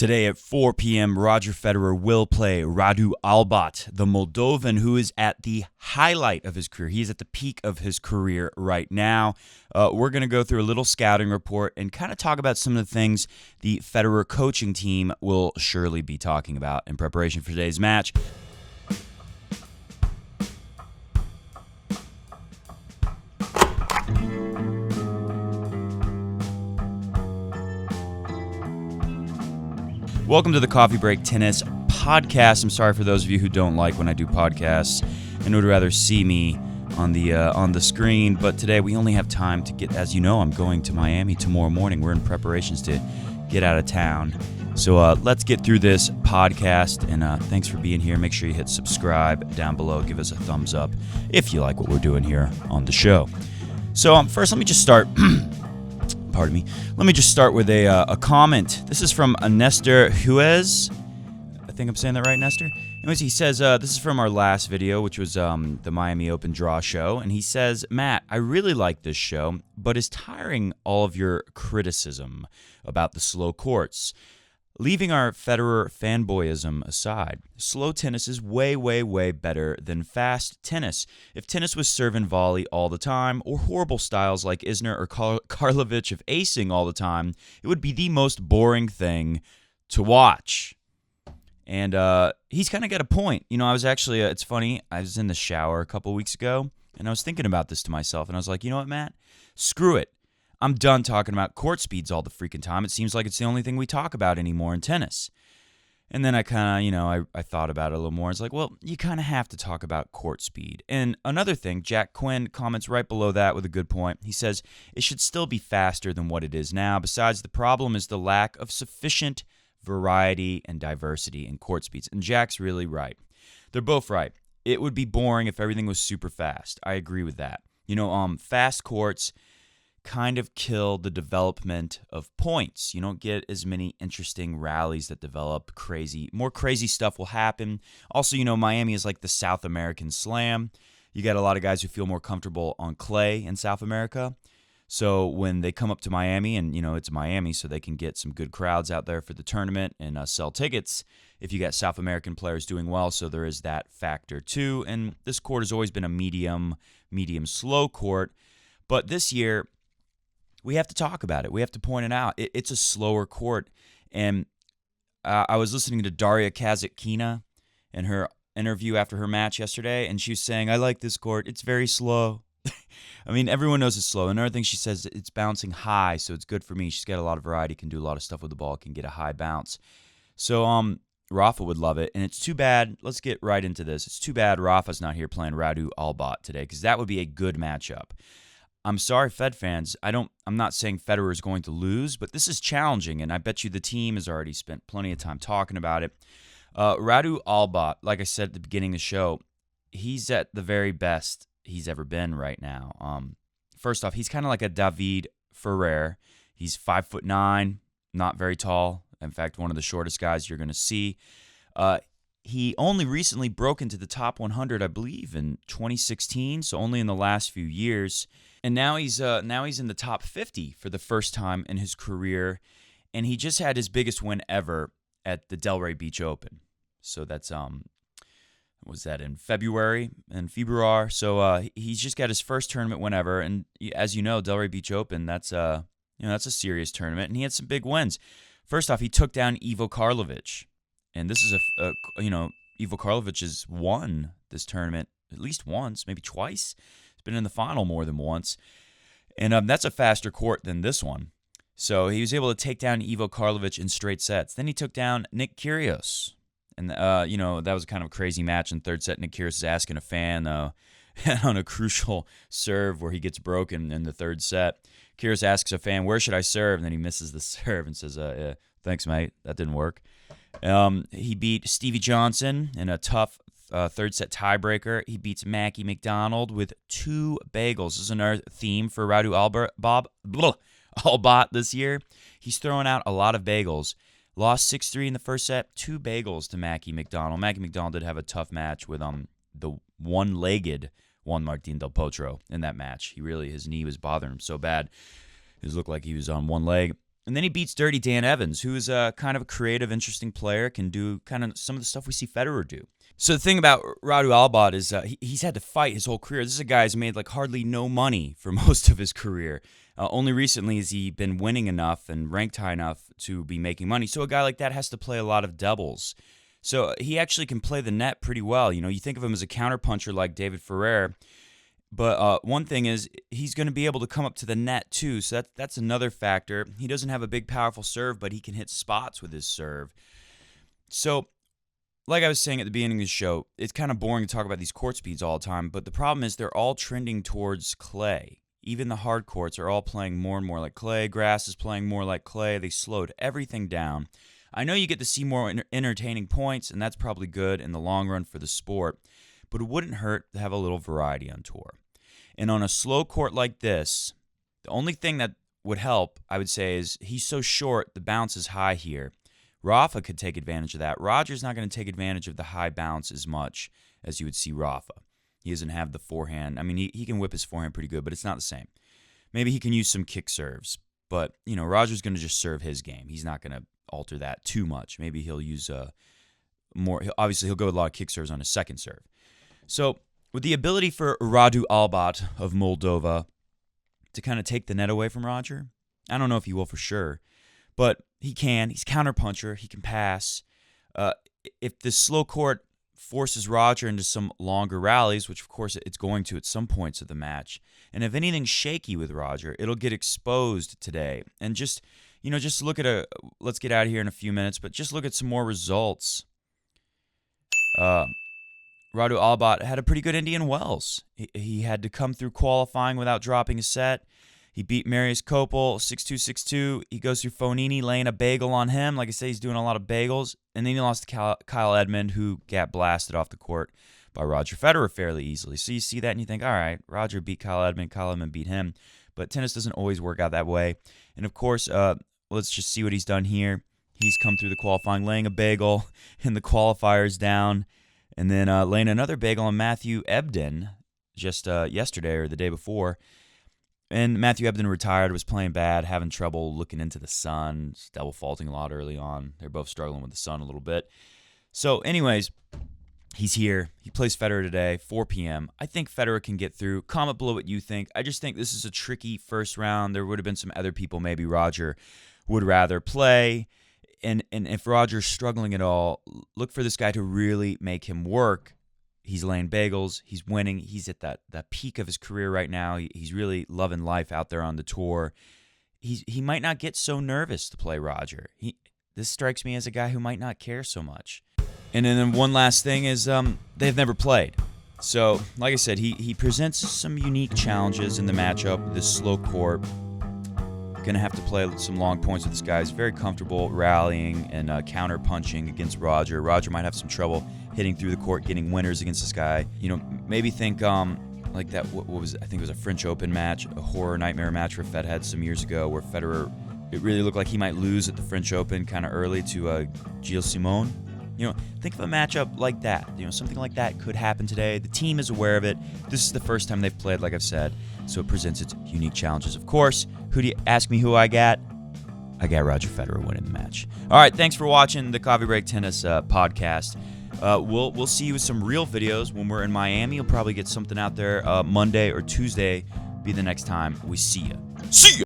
Today at 4 p.m., Roger Federer will play Radu Albot, the Moldovan who is at the highlight of his career. He's at the peak of his career right now. We're going to go through a little scouting report and kind of talk about some of the things the Federer coaching team will surely be talking about in preparation for today's match. Welcome to the Coffee Break Tennis Podcast. I'm sorry for those of you who don't like when I do podcasts and would rather see me on the screen. But today we only have time to get, as you know, I'm going to Miami tomorrow morning. We're in preparations to get out of town. So let's get through this podcast. And thanks for being here. Make sure you hit subscribe down below. Give us a thumbs up if you like what we're doing here on the show. So first, let me just start. Pardon me. Let me just start with a comment. This is from Nestor Huez. I think I'm saying that right, Nestor? Anyways, he says, this is from our last video, which was the Miami Open Draw show. And he says, Matt, I really like this show, but is tiring all of your criticism about the slow courts. Leaving our Federer fanboyism aside, slow tennis is way, way, way better than fast tennis. If tennis was serve and volley all the time, or horrible styles like Isner or Karlovic of acing all the time, it would be the most boring thing to watch. And he's kind of got a point. You know, I was actually, it's funny, I was in the shower a couple weeks ago, and I was thinking about this to myself, and I was like, you know what, Matt? Screw it. I'm done talking about court speeds all the freaking time. It seems like it's the only thing we talk about anymore in tennis. And then I kind of, I thought about it a little more. It's like, well, you kind of have to talk about court speed. And another thing, Jack Quinn comments right below that with a good point. He says, it should still be faster than what it is now. Besides, the problem is the lack of sufficient variety and diversity in court speeds. And Jack's really right. They're both right. It would be boring if everything was super fast. I agree with that. You know, fast courts kind of kill the development of points. You don't get as many interesting rallies that develop. More crazy stuff will happen. Also, you know, Miami is like the South American Slam. You got a lot of guys who feel more comfortable on clay in South America. So when they come up to Miami, and, you know, it's Miami, so they can get some good crowds out there for the tournament and sell tickets if you got South American players doing well. So there is that factor too. And this court has always been a medium slow court. But this year, we have to talk about it. We have to point it out. It's a slower court. And I was listening to Daria Kazatkina in her interview after her match yesterday, and she was saying, I like this court. It's very slow. I mean, everyone knows it's slow. Another thing she says, it's bouncing high, so it's good for me. She's got a lot of variety, can do a lot of stuff with the ball, can get a high bounce. So Rafa would love it, and it's too bad. Let's get right into this. It's too bad Rafa's not here playing Radu Albot today, because that would be a good matchup. I'm sorry, Fed fans. I'm not saying Federer is going to lose, but this is challenging, and I bet you the team has already spent plenty of time talking about it. Radu Albot, like I said at the beginning of the show, he's at the very best he's ever been right now. First off, he's kind of like a David Ferrer. He's 5'9", not very tall. In fact, one of the shortest guys you're going to see. He only recently broke into the top 100, I believe, in 2016, so only in the last few years. And now he's in the top 50 for the first time in his career, and he just had his biggest win ever at the Delray Beach Open. So that's was that in February? So he's just got his first tournament win ever, and as you know, Delray Beach Open, that's a serious tournament, and he had some big wins. First off, he took down Ivo Karlovic, and this is Ivo Karlovic has won this tournament at least once, maybe twice. Been in the final more than once, and that's a faster court than this one. So he was able to take down Ivo Karlovic in straight sets. Then he took down Nick Kyrgios, and that was kind of a crazy match in third set. Nick Kyrgios is asking a fan on a crucial serve where he gets broken in the third set. Kyrgios asks a fan, "Where should I serve?" And then he misses the serve and says, "Yeah, thanks, mate. That didn't work." He beat Stevie Johnson in a tough third set tiebreaker. He beats Mackie McDonald with 2 bagels. This is another theme for Radu Albot this year. He's throwing out a lot of bagels. Lost 6-3 in the first set, 2 bagels to Mackie McDonald. Mackie McDonald did have a tough match with the one-legged Juan Martín del Potro in that match. His knee was bothering him so bad. It looked like he was on one leg. And then he beats Dirty Dan Evans, who is a kind of a creative, interesting player, can do kind of some of the stuff we see Federer do. So the thing about Radu Albot is he's had to fight his whole career. This is a guy who's made like hardly no money for most of his career. Only recently has he been winning enough and ranked high enough to be making money. So a guy like that has to play a lot of doubles. So he actually can play the net pretty well. You think of him as a counterpuncher like David Ferrer. But one thing is he's going to be able to come up to the net too. So that's another factor. He doesn't have a big, powerful serve, but he can hit spots with his serve. So like I was saying at the beginning of the show, it's kind of boring to talk about these court speeds all the time. But the problem is they're all trending towards clay. Even the hard courts are all playing more and more like clay. Grass is playing more like clay. They slowed everything down. I know you get to see more entertaining points, and that's probably good in the long run for the sport. But it wouldn't hurt to have a little variety on tour. And on a slow court like this, the only thing that would help, I would say, is he's so short, the bounce is high here. Rafa could take advantage of that. Roger's not going to take advantage of the high bounce as much as you would see Rafa. He doesn't have the forehand. I mean, he can whip his forehand pretty good, but it's not the same. Maybe he can use some kick serves. But, Roger's going to just serve his game. He's not going to alter that too much. Maybe he'll use more. Obviously, he'll go with a lot of kick serves on his second serve. So with the ability for Radu Albot of Moldova to kind of take the net away from Roger, I don't know if he will for sure, but he can. He's a counterpuncher. He can pass. If the slow court forces Roger into some longer rallies, which of course it's going to at some points of the match, and if anything's shaky with Roger, it'll get exposed today. And just look at let's get out of here in a few minutes, but just look at some more results. Radu Albot had a pretty good Indian Wells. He had to come through qualifying without dropping a set. He beat Marius Kopel 6-2, 6-2. He goes through Fonini, laying a bagel on him. Like I say, he's doing a lot of bagels. And then he lost to Kyle Edmund, who got blasted off the court by Roger Federer fairly easily. So you see that and you think, all right, Roger beat Kyle Edmund beat him. But tennis doesn't always work out that way. And of course, let's just see what he's done here. He's come through the qualifying, laying a bagel in the qualifiers down. And then laying another bagel on Matthew Ebden just yesterday or the day before. And Matthew Ebden retired, was playing bad, having trouble looking into the sun, double faulting a lot early on. They're both struggling with the sun a little bit. So anyways, he's here. He plays Federer today, 4 p.m. I think Federer can get through. Comment below what you think. I just think this is a tricky first round. There would have been some other people maybe Roger would rather play. And if Roger's struggling at all, look for this guy to really make him work. He's laying bagels. He's winning. He's at that peak of his career right now. He's really loving life out there on the tour. He might not get so nervous to play Roger. This strikes me as a guy who might not care so much. And then one last thing is they've never played. So, like I said, he presents some unique challenges in the matchup. This slow court. Going to have to play some long points with this guy. He's very comfortable rallying and counter-punching against Roger. Roger might have some trouble hitting through the court, getting winners against this guy. Maybe think like that, what was, I think it was a French Open match, a horror nightmare match for Fed had some years ago where Federer, it really looked like he might lose at the French Open kind of early to Gilles Simon. Think of a matchup like that. Something like that could happen today. The team is aware of it. This is the first time they've played, like I've said, so it presents its unique challenges. Of course, who do you ask me who I got? I got Roger Federer winning the match. All right, thanks for watching the Coffee Break Tennis podcast. We'll see you with some real videos when we're in Miami. You'll probably get something out there Monday or Tuesday. Be the next time we see you. See ya!